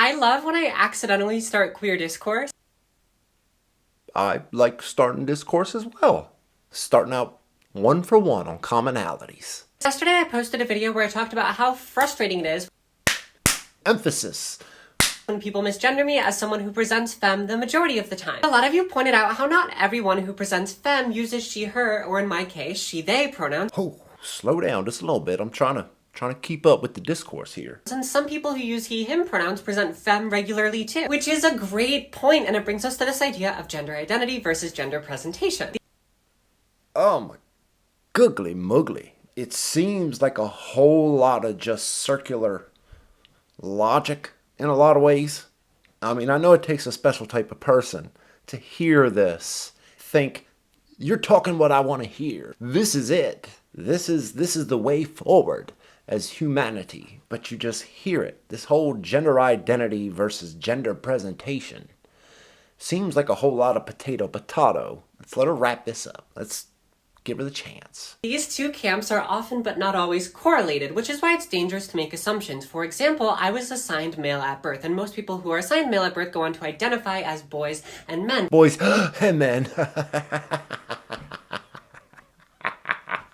I love when I accidentally start queer discourse. I like starting discourse as well. Starting out one for one on commonalities. Yesterday I posted a video where I talked about how frustrating it is Emphasis. when people misgender me as someone who presents femme the majority of the time. A lot of you pointed out how not everyone who presents femme uses she, her, or in my case, she, they pronouns. Oh, slow down just a little bit. I'm trying to keep up with the discourse here. And some people who use he, him pronouns present femme regularly too, which is a great point, and it brings us to this idea of gender identity versus gender presentation. Oh my googly muggly. It seems like a whole lot of just circular logic in a lot of ways. I mean, I know it takes a special type of person to hear this, think, you're talking what I want to hear. This is it. This is the way forward as humanity. But you just hear it. This whole gender identity versus gender presentation seems like a whole lot of potato. Let's let her wrap this up. Let's give her the chance. These two camps are often but not always correlated, which is why it's dangerous to make assumptions. For example, I was assigned male at birth, and most people who are assigned male at birth go on to identify as boys and men. Boys and men.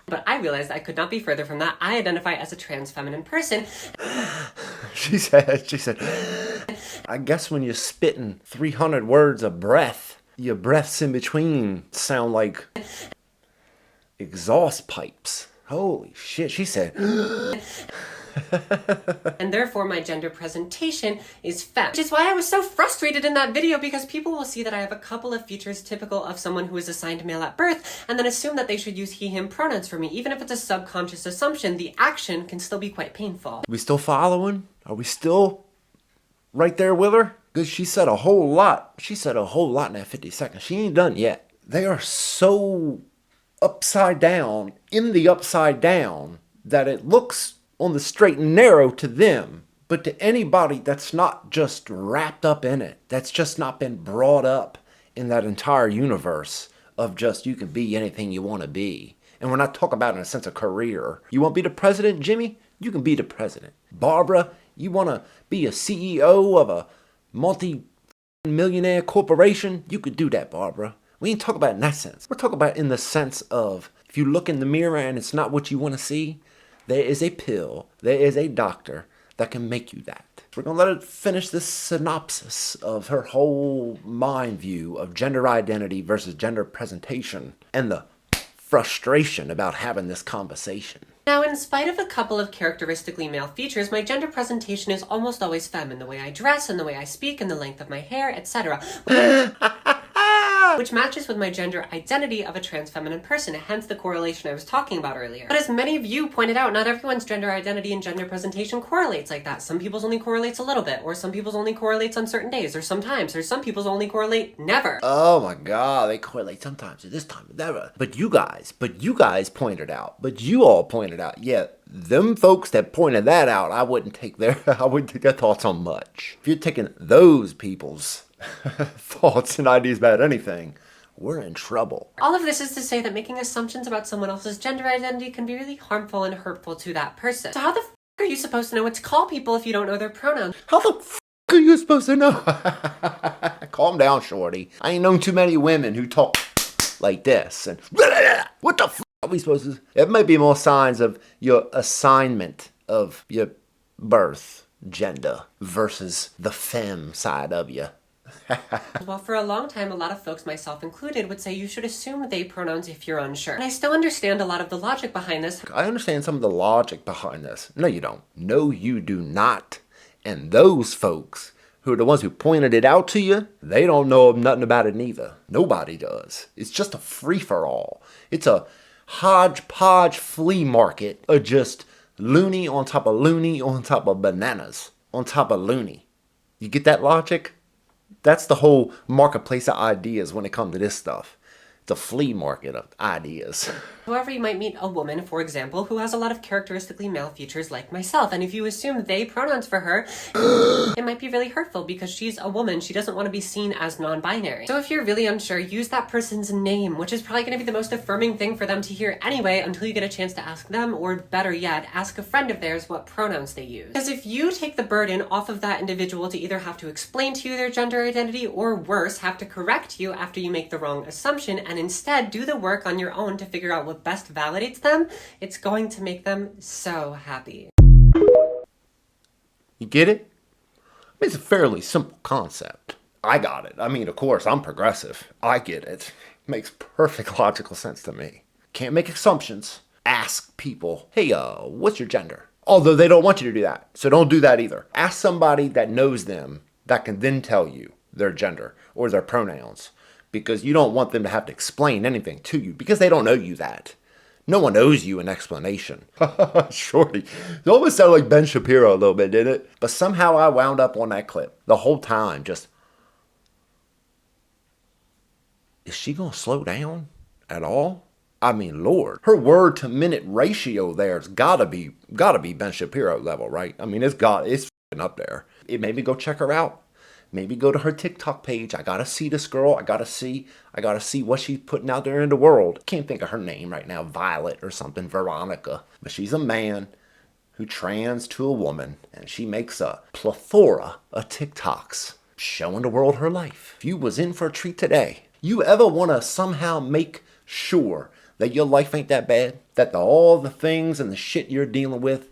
But I realized I could not be further from that. I identify as a trans feminine person. She said, I guess when you're spitting 300 words of breath, your breaths in between sound like exhaust pipes. Holy shit, she said. And therefore my gender presentation is femme. Which is why I was so frustrated in that video, because people will see that I have a couple of features typical of someone who is assigned male at birth and then assume that they should use he, him pronouns for me. Even if it's a subconscious assumption, the action can still be quite painful. We still following? Are we still right there with her? Because she said a whole lot. She said a whole lot in that 50 seconds. She ain't done yet. They are so upside down, in the upside down, that it looks on the straight and narrow to them, but to anybody that's not just wrapped up in it, that's just not been brought up in that entire universe of just you can be anything you want to be. And we're not talking about in a sense of career. You want to be the president, Jimmy? You can be the president. Barbara, you want to be a CEO of a multi-millionaire corporation? You could do that, Barbara. We ain't talking about in that sense. We're talking about in the sense of if you look in the mirror and it's not what you want to see, there is a pill, there is a doctor that can make you that. We're going to let her finish this synopsis of her whole mind view of gender identity versus gender presentation and the frustration about having this conversation. Now, in spite of a couple of characteristically male features, my gender presentation is almost always femme in the way I dress, in the way I speak, in the length of my hair, etc. Which matches with my gender identity of a trans feminine person, hence the correlation I was talking about earlier. But as many of you pointed out, not everyone's gender identity and gender presentation correlates like that. Some people's only correlates a little bit, or some people's only correlates on certain days, or sometimes, or some people's only correlate never. Oh my God, they correlate sometimes, or this time, or never. But you guys pointed out, you all pointed out, yeah, them folks that pointed that out, I wouldn't take their thoughts on much. If you're taking those people's thoughts and ideas about anything, we're in trouble. All of this is to say that making assumptions about someone else's gender identity can be really harmful and hurtful to that person. So how the f*** are you supposed to know what to call people if you don't know their pronouns? How the f*** are you supposed to know? Calm down, shorty. I ain't known too many women who talk like this. And what the f*** are we supposed to? It might be more signs of your assignment of your birth gender versus the femme side of you. Well, for a long time, a lot of folks, myself included, would say you should assume they pronouns if you're unsure. And I still understand a lot of the logic behind this. I understand some of the logic behind this. No, you don't. No, you do not. And those folks who are the ones who pointed it out to you, they don't know nothing about it neither. Nobody does. It's just a free-for-all. It's a hodgepodge flea market of just loony on top of loony on top of bananas on top of loony. You get that logic? That's the whole marketplace of ideas when it comes to this stuff. It's a flea market of ideas. However, you might meet a woman, for example, who has a lot of characteristically male features like myself, and if you assume they pronouns for her, it might be really hurtful because she's a woman. She doesn't want to be seen as non-binary. So if you're really unsure, use that person's name, which is probably going to be the most affirming thing for them to hear anyway until you get a chance to ask them, or better yet, ask a friend of theirs what pronouns they use. Because if you take the burden off of that individual to either have to explain to you their gender identity, or worse, have to correct you after you make the wrong assumption, and instead do the work on your own to figure out what best validates them, it's going to make them so happy. You get it? It's a fairly simple concept. I got it. I mean, of course, I'm progressive. I get it. Makes perfect logical sense to me. Can't make assumptions. Ask people, hey, what's your gender? Although they don't want you to do that, so don't do that either. Ask somebody that knows them that can then tell you their gender or their pronouns, because you don't want them to have to explain anything to you because they don't know you that. No one owes you an explanation. Shorty. It almost sounded like Ben Shapiro a little bit, didn't it? But somehow I wound up on that clip the whole time just, is she gonna slow down at all? I mean, Lord, her word to minute ratio there's gotta be Ben Shapiro level, right? I mean, it's f***ing up there. It made me go check her out. Maybe go to her TikTok page. I gotta see this girl. I gotta see what she's putting out there in the world. Can't think of her name right now. Violet or something. Veronica. But she's a man who trans to a woman. And she makes a plethora of TikToks showing the world her life. If you was in for a treat today, you ever want to somehow make sure that your life ain't that bad? That all the things and the shit you're dealing with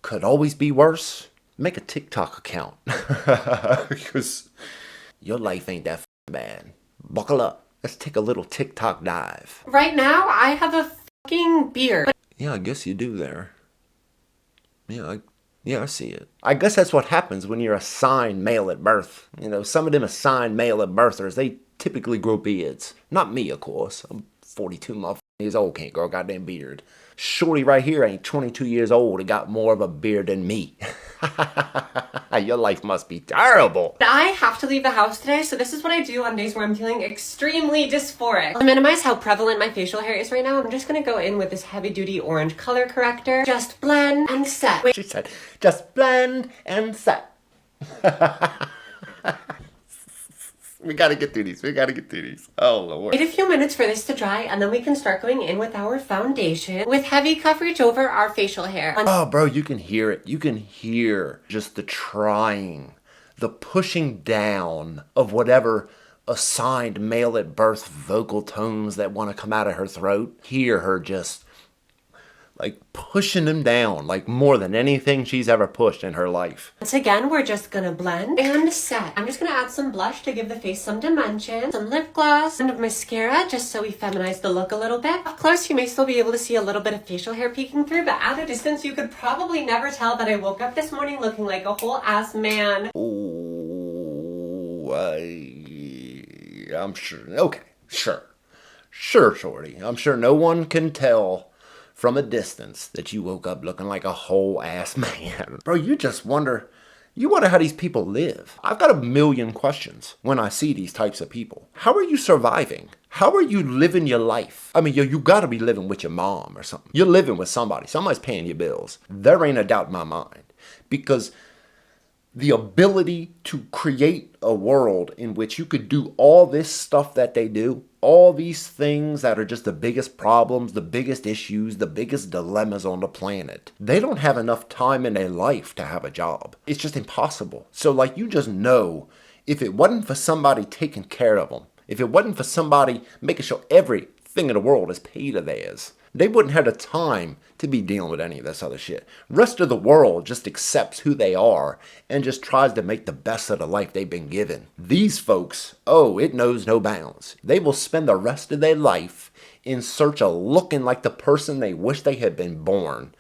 could always be worse? Make a TikTok account. Because your life ain't that bad. Buckle up. Let's take a little TikTok dive. Right now, I have a fucking beard. Yeah, I guess you do there. Yeah, I see it. I guess that's what happens when you're assigned male at birth. You know, some of them assigned male at birthers, they typically grow beards. Not me, of course. I'm 42 years old, can't grow a goddamn beard. Shorty right here ain't 22 years old and got more of a beard than me. Your life must be terrible. I have to leave the house today, so this is what I do on days where I'm feeling extremely dysphoric. To minimize how prevalent my facial hair is right now, I'm just gonna go in with this heavy-duty orange color corrector. Just blend and set. She said, just blend and set. We gotta get through these. Oh, Lord. Wait a few minutes for this to dry, and then we can start going in with our foundation with heavy coverage over our facial hair. Oh, bro, you can hear it. You can hear just the trying, the pushing down of whatever assigned male at birth vocal tones that want to come out of her throat. Hear her just like pushing them down, like more than anything she's ever pushed in her life. Once again, we're just gonna blend and set. I'm just gonna add some blush to give the face some dimension, some lip gloss, and mascara just so we feminize the look a little bit. Up close, you may still be able to see a little bit of facial hair peeking through, but at a distance, you could probably never tell that I woke up this morning looking like a whole ass man. Oh, I'm sure. Okay, sure, Shorty. I'm sure no one can tell from a distance that you woke up looking like a whole ass man. Bro, you wonder how these people live. I've got a million questions when I see these types of people. How are you surviving? How are you living your life? I mean, you gotta be living with your mom or something. You're living with somebody. Somebody's paying your bills. There ain't a doubt in my mind. Because the ability to create a world in which you could do all this stuff that they do, all these things that are just the biggest problems, the biggest issues, the biggest dilemmas on the planet. They don't have enough time in their life to have a job. It's just impossible. So like, you just know, if it wasn't for somebody taking care of them, if it wasn't for somebody making sure everything in the world is paid of theirs, they wouldn't have the time to be dealing with any of this other shit. Rest of the world just accepts who they are and just tries to make the best of the life they've been given. These folks, oh, it knows no bounds. They will spend the rest of their life in search of looking like the person they wish they had been born.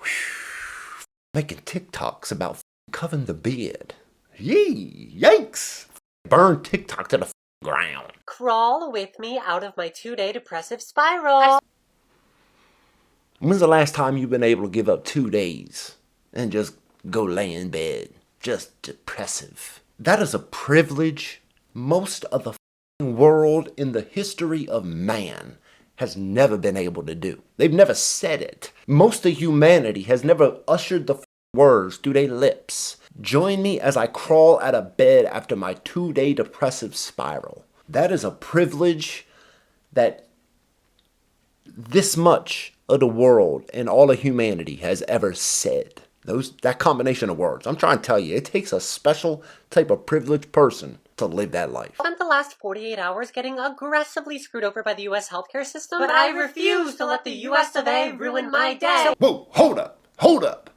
Whew. Making TikToks about covering the beard. Yee, yikes. Burn TikTok to the ground. Crawl with me out of my 2-day depressive spiral. When's the last time you've been able to give up 2 days and just go lay in bed? Just depressive. That is a privilege most of the world in the history of man has never been able to do. They've never said it. Most of humanity has never ushered the words through their lips. Join me as I crawl out of bed after my 2-day depressive spiral. That is a privilege that this much of the world and all of humanity has ever said. That combination of words. I'm trying to tell you, it takes a special type of privileged person to live that life. I spent the last 48 hours getting aggressively screwed over by the U.S. healthcare system, but I refuse to let the U.S. of A. ruin my day. Whoa, hold up.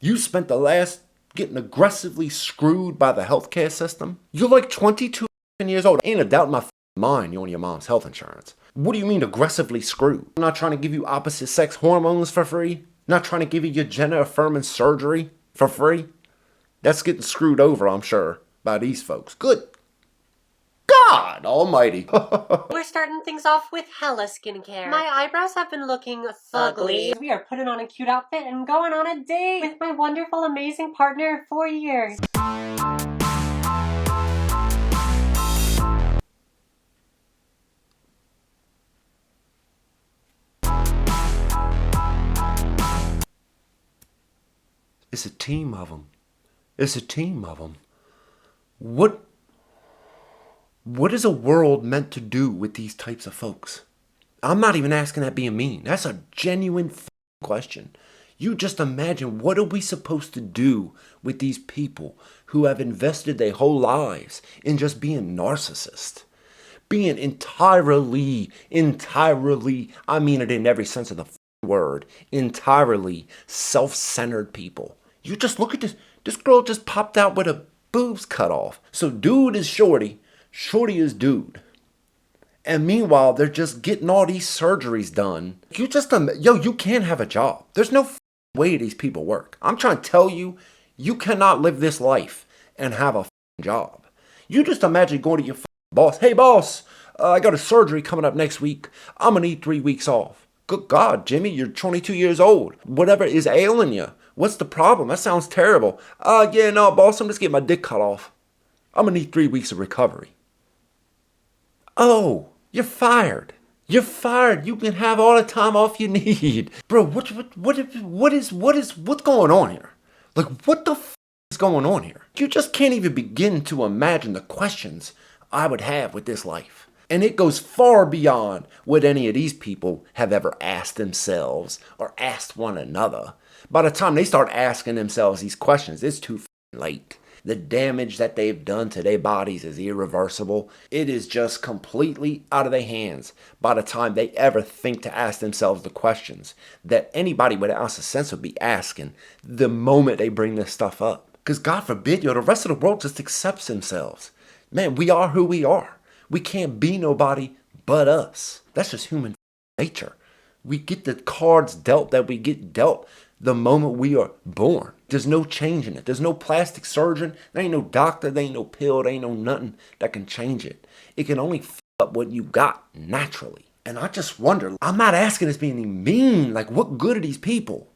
You spent the last getting aggressively screwed by the healthcare system? You're like 22 years old. Ain't a doubt in my mind you're on your mom's health insurance. What do you mean aggressively screwed? I'm not trying to give you opposite sex hormones for free. Not trying to give you your gender affirming surgery for free. That's getting screwed over, I'm sure, by these folks. Good God almighty. We're starting things off with hella skincare. My eyebrows have been looking ugly. We are putting on a cute outfit and going on a date with my wonderful, amazing partner of 4 years. It's a team of them. It's a team of them. What is a world meant to do with these types of folks? I'm not even asking that being mean. That's a genuine question. You just imagine, what are we supposed to do with these people who have invested their whole lives in just being narcissists? Being entirely, I mean it in every sense of the word, entirely self-centered people. You just look at this. This girl just popped out with her boobs cut off. So dude is shorty. Shorty is dude. And meanwhile, they're just getting all these surgeries done. You can't have a job. There's no way these people work. I'm trying to tell you, you cannot live this life and have a job. You just imagine going to your boss. Hey boss, I got a surgery coming up next week. I'm going to need 3 weeks off. Good God, Jimmy, you're 22 years old. Whatever is ailing you. What's the problem? That sounds terrible. Yeah, no, boss, I'm just getting my dick cut off. I'm going to need 3 weeks of recovery. Oh, you're fired. You're fired. You can have all the time off you need. Bro, what's going on here? Like, what the is going on here? You just can't even begin to imagine the questions I would have with this life. And it goes far beyond what any of these people have ever asked themselves or asked one another. By the time they start asking themselves these questions, it's too late. The damage that they've done to their bodies is irreversible. It is just completely out of their hands by the time they ever think to ask themselves the questions that anybody with an ounce of sense would be asking the moment they bring this stuff up. Because God forbid, the rest of the world just accepts themselves. Man, we are who we are. We can't be nobody but us. That's just human nature. We get the cards dealt that we get dealt the moment we are born. There's no changing it. There's no plastic surgeon. There ain't no doctor. There ain't no pill. There ain't no nothing that can change it. It can only f up what you got naturally. And I just wonder, I'm not asking this being mean. Like, what good are these people?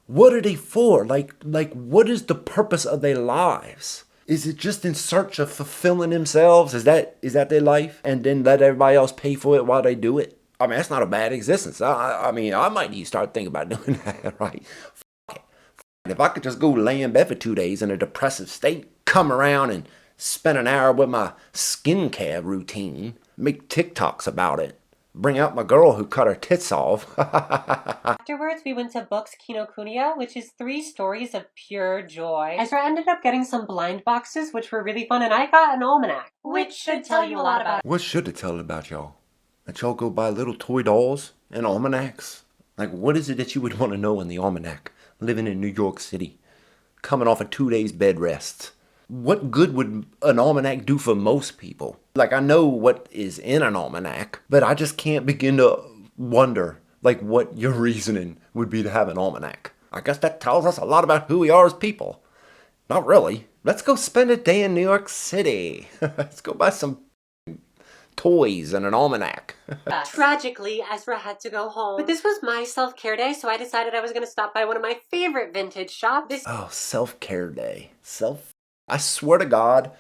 What are they for? Like, what is the purpose of their lives? Is it just in search of fulfilling themselves? Is that their life? And then let everybody else pay for it while they do it? I mean, that's not a bad existence. I mean, I might need to start thinking about doing that, right? If I could just go lay in bed for 2 days in a depressive state, come around and spend an hour with my skincare routine, make TikToks about it, bring out my girl who cut her tits off. Afterwards, we went to Books Kinokuniya, which is 3 stories of pure joy. Ezra ended up getting some blind boxes, which were really fun, and I got an almanac, which should tell you a lot about it. What should it tell about y'all? That y'all go buy little toy dolls and almanacs? Like, what is it that you would want to know in the almanac? Living in New York City, coming off of 2 days bed rest. What good would an almanac do for most people? Like, I know what is in an almanac, but I just can't begin to wonder, like, what your reasoning would be to have an almanac. I guess that tells us a lot about who we are as people. Not really. Let's go spend a day in New York City. Let's go buy some toys and an almanac. Tragically, Ezra had to go home. But this was my self-care day, so I decided I was going to stop by one of my favorite vintage shops. Oh, self-care day. I swear to God,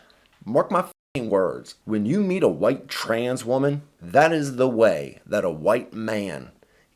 mark my words. When you meet a white trans woman, that is the way that a white man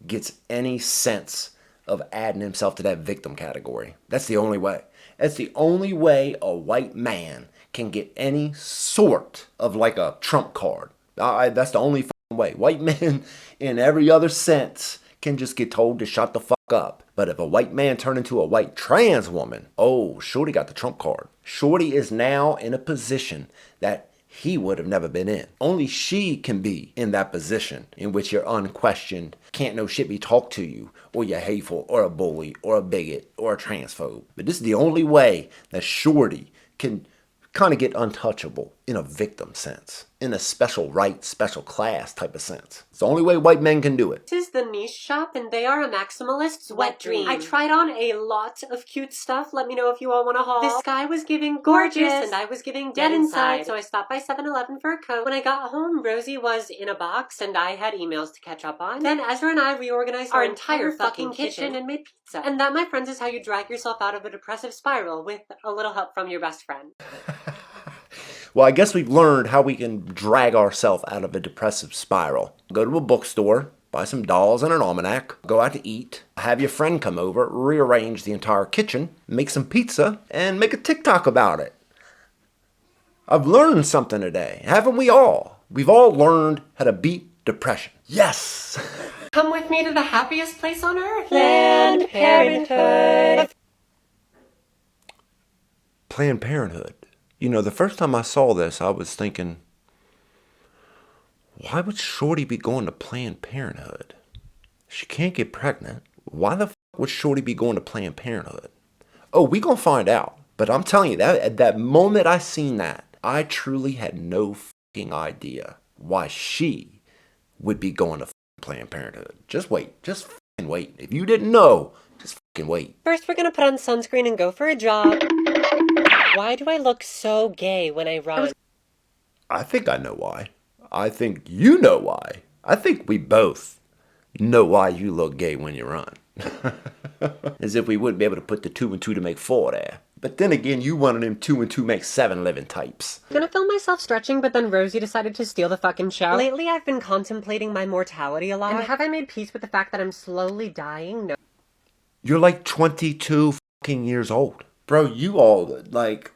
gets any sense of adding himself to that victim category. That's the only way. That's the only way a white man can get any sort of like a trump card. That's the only way. White men in every other sense can just get told to shut the fuck up. But if a white man turned into a white trans woman, oh, Shorty got the trump card. Shorty is now in a position that he would have never been in. Only she can be in that position in which you're unquestioned, can't no shit be talked to you, or you're hateful, or a bully, or a bigot, or a transphobe. But this is the only way that Shorty can kind of get untouchable in a victim sense, in a special right, special class type of sense. It's the only way white men can do it. This is the Niche Shop, and they are a maximalist's wet dream. I tried on a lot of cute stuff. Let me know if you all want to haul. This guy was giving gorgeous, and I was giving dead inside, so I stopped by 7-Eleven for a coat. When I got home, Rosie was in a box, and I had emails to catch up on. Then Ezra and I reorganized our entire fucking kitchen and made pizza. And that, my friends, is how you drag yourself out of a depressive spiral with a little help from your best friend. Well, I guess we've learned how we can drag ourselves out of a depressive spiral. Go to a bookstore, buy some dolls and an almanac, go out to eat, have your friend come over, rearrange the entire kitchen, make some pizza, and make a TikTok about it. I've learned something today, haven't we all? We've all learned how to beat depression. Yes! Come with me to the happiest place on earth. Planned Parenthood. Planned Parenthood. You know, the first time I saw this, I was thinking, why would Shorty be going to Planned Parenthood? She can't get pregnant. Why the fuck would Shorty be going to Planned Parenthood? Oh, we gonna find out. But I'm telling you, that at that moment I seen that, I truly had no fucking idea why she would be going to Planned Parenthood. Just wait. Just fucking wait. If you didn't know, just fucking wait. First, we're gonna put on sunscreen and go for a jog. Why do I look so gay when I run? I think I know why. I think you know why. I think we both know why you look gay when you run. As if we wouldn't be able to put the 2 and 2 to make 4 there. But then again, you one of them 2 and 2 make 7 living types. I'm gonna film myself stretching, but then Rosie decided to steal the fucking show. Lately, I've been contemplating my mortality a lot. And have I made peace with the fact that I'm slowly dying? No. You're like 22 fucking years old. Bro, you all, like,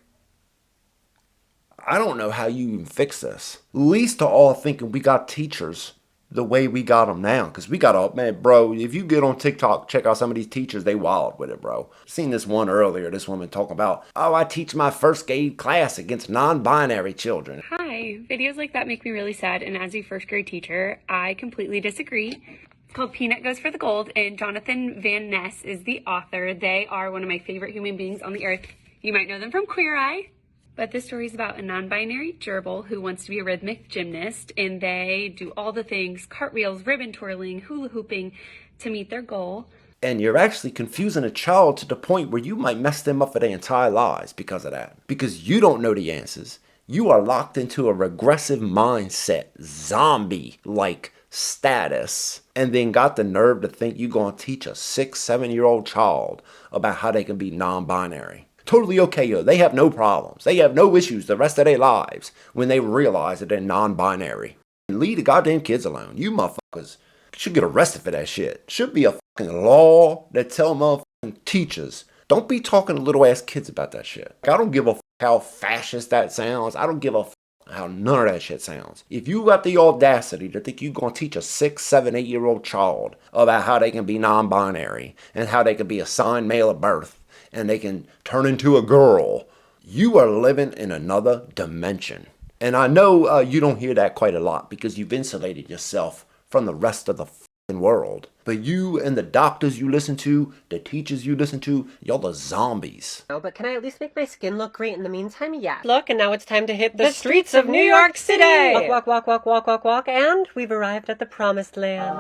I don't know how you even fix this. Least of all thinking we got teachers the way we got them now. Because we got all, man, bro, if you get on TikTok, check out some of these teachers, they wild with it, bro. Seen this one earlier, this woman talking about, oh, I teach my first grade class against non-binary children. Hi, videos like that make me really sad, and as a first grade teacher, I completely disagree. It's called Peanut Goes for the Gold, and Jonathan Van Ness is the author. They are one of my favorite human beings on the earth. You might know them from Queer Eye. But this story is about a non-binary gerbil who wants to be a rhythmic gymnast, and they do all the things, cartwheels, ribbon twirling, hula hooping, to meet their goal. And you're actually confusing a child to the point where you might mess them up for their entire lives because of that. Because you don't know the answers. You are locked into a regressive mindset, zombie-like status, and then got the nerve to think you're going to teach a 6-7-year-old child about how they can be non-binary. Totally okay, yo. They have no problems. They have no issues the rest of their lives when they realize that they're non-binary. Leave the goddamn kids alone. You motherfuckers should get arrested for that shit. Should be a fucking law that tell motherfucking teachers, don't be talking to little ass kids about that shit. I don't give a fuck how fascist that sounds. I don't give a fuck how none of that shit sounds. If you got the audacity to think you're going to teach a 6, 7, 8-year-old child about how they can be non-binary and how they can be assigned male at birth and they can turn into a girl, you are living in another dimension. And I know you don't hear that quite a lot because you've insulated yourself from the rest of the fucking world. But you and the doctors you listen to, the teachers you listen to, y'all are zombies. No, but can I at least make my skin look great in the meantime? Yeah. Look, and now it's time to hit the streets of New York City! Walk, walk, walk, walk, walk, walk, walk, and we've arrived at the promised land.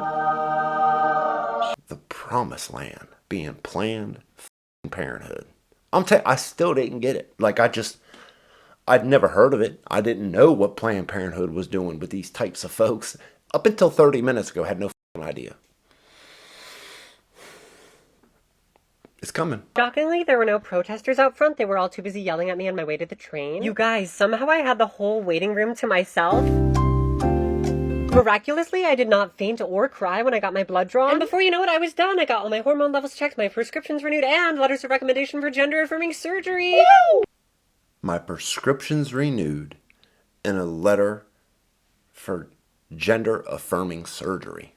The promised land being Planned Parenthood. I still didn't get it. Like, I'd never heard of it. I didn't know what Planned Parenthood was doing with these types of folks. Up until 30 minutes ago, I had no idea. It's coming. Shockingly, there were no protesters out front. They were all too busy yelling at me on my way to the train. You guys, somehow I had the whole waiting room to myself. Miraculously, I did not faint or cry when I got my blood drawn. And before you know it, I was done. I got all my hormone levels checked, my prescriptions renewed, and letters of recommendation for gender-affirming surgery. Woo! My prescriptions renewed and a letter for gender-affirming surgery.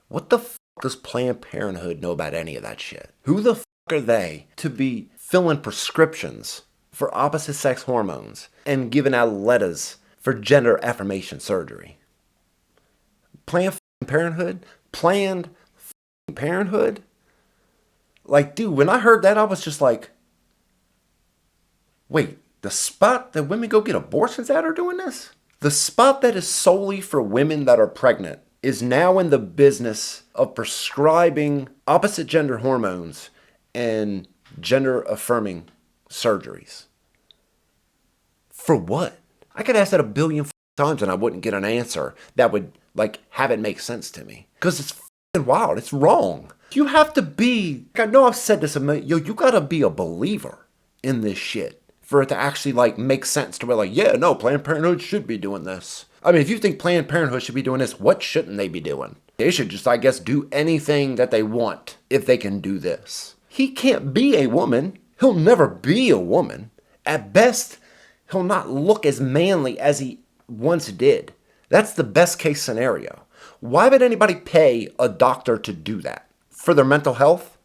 What the f*** does Planned Parenthood know about any of that shit? Who the f*** are they to be filling prescriptions for opposite-sex hormones and giving out letters for gender affirmation surgery? Planned Parenthood? Planned Parenthood? Like, dude, when I heard that, I was just like, wait, the spot that women go get abortions at are doing this? The spot that is solely for women that are pregnant is now in the business of prescribing opposite gender hormones and gender affirming surgeries. For what? I could ask that a billion times and I wouldn't get an answer that would like have it make sense to me. Because it's f***ing wild. It's wrong. You have to be, I know I've said this a million, you gotta be a believer in this shit for it to actually like make sense to where like, yeah, no, Planned Parenthood should be doing this. I mean, if you think Planned Parenthood should be doing this, what shouldn't they be doing? They should just, I guess, do anything that they want if they can do this. He can't be a woman. He'll never be a woman. At best, he'll not look as manly as he once did. That's the best case scenario. Why would anybody pay a doctor to do that? For their mental health?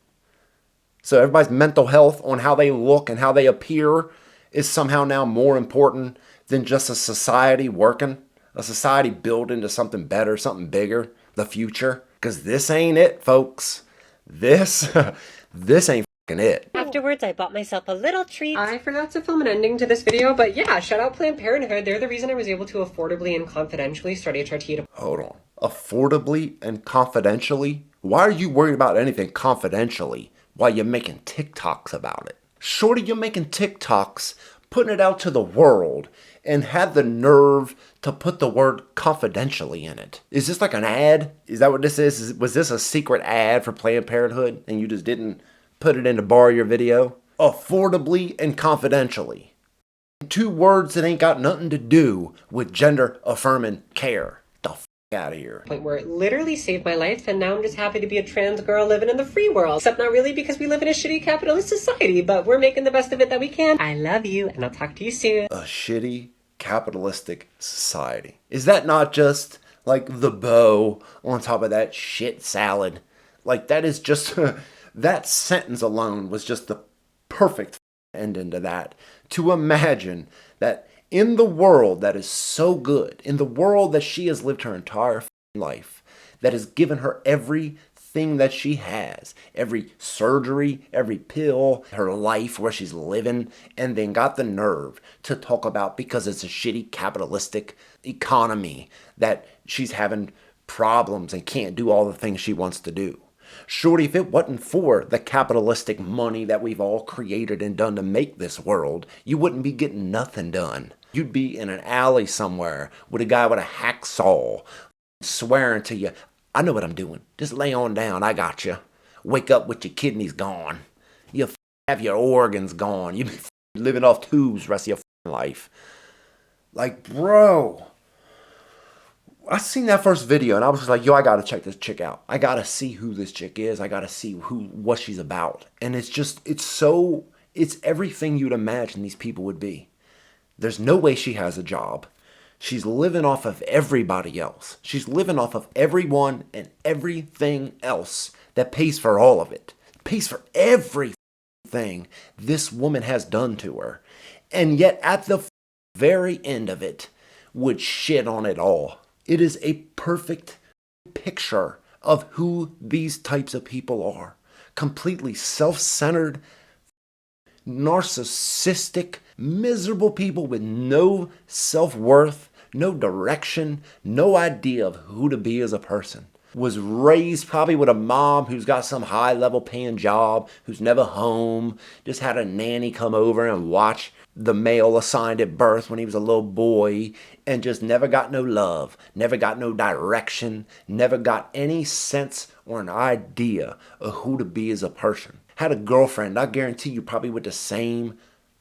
So everybody's mental health on how they look and how they appear is somehow now more important than just a society working? A society built into something better, something bigger, the future? Because this ain't it, folks. This ain't fucking it. Afterwards, I bought myself a little treat. I forgot to film an ending to this video, but yeah, shout out Planned Parenthood. They're the reason I was able to affordably and confidentially start HRT. Hold on. Affordably and confidentially? Why are you worried about anything confidentially while you're making TikToks about it? Shorty, you're making TikToks, putting it out to the world, and had the nerve to put the word confidentially in it. Is this like an ad? Is that what this is? Was this a secret ad for Planned Parenthood and you just didn't put it in to borrow your video? Affordably and confidentially. Two words that ain't got nothing to do with gender affirming care. The f*** out of here. Point where it literally saved my life, and now I'm just happy to be a trans girl living in the free world. Except not really, because we live in a shitty capitalist society, but we're making the best of it that we can. I love you, and I'll talk to you soon. A shitty capitalistic society. Is that not just like the bow on top of that shit salad? Like that is just, that sentence alone was just the perfect ending to that. To imagine that in the world that is so good, in the world that she has lived her entire life, that has given her everything that she has, every surgery, every pill, her life where she's living, and then got the nerve to talk about, because it's a shitty capitalistic economy, that she's having problems and can't do all the things she wants to do. Shorty, if it wasn't for the capitalistic money that we've all created and done to make this world, you wouldn't be getting nothing done. You'd be in an alley somewhere with a guy with a hacksaw swearing to you, I know what I'm doing. Just lay on down. I got you. Wake up with your kidneys gone. You have your organs gone. You be living off tubes the rest of your life. Like, bro. I seen that first video and I was just like, yo, I gotta check this chick out. I gotta see who this chick is. I gotta see what she's about. And it's everything you'd imagine these people would be. There's no way she has a job. She's living off of everybody else. She's living off of everyone and everything else that pays for all of it. Pays for everything this woman has done to her. And yet at the very end of it, would shit on it all. It is a perfect picture of who these types of people are. Completely self-centered, narcissistic, miserable people with no self-worth, no direction, no idea of who to be as a person. Was raised probably with a mom who's got some high-level paying job, who's never home, just had a nanny come over and watch the male assigned at birth when he was a little boy, and just never got no love, never got no direction, never got any sense or an idea of who to be as a person. had a girlfriend, I guarantee you probably with the same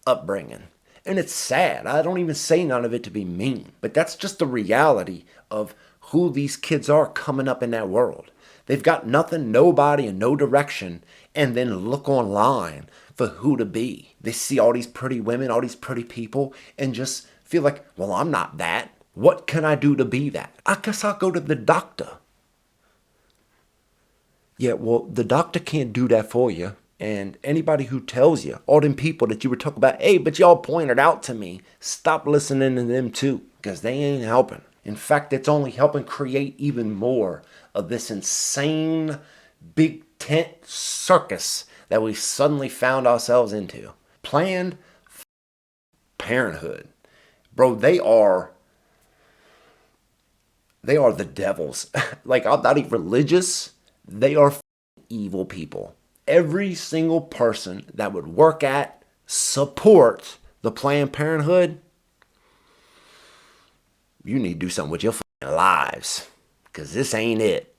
upbringing. And it's sad. I don't even say none of it to be mean, but that's just the reality of who these kids are coming up in that world. They've got nothing, nobody, and no direction, and then look online for who to be. They see all these pretty women, all these pretty people, and just feel like, well, I'm not that. What can I do to be that? I guess I'll go to the doctor. Yeah, well, the doctor can't do that for you. And anybody who tells you, all them people that you were talking about, hey, but y'all pointed out to me, stop listening to them too, because they ain't helping. In fact, it's only helping create even more of this insane big tent circus that we suddenly found ourselves into. Planned Parenthood. Bro, they are the devils. Like, I'm not even religious. They are evil people. Every single person that would work at, support the Planned Parenthood, you need to do something with your lives. Because this ain't it.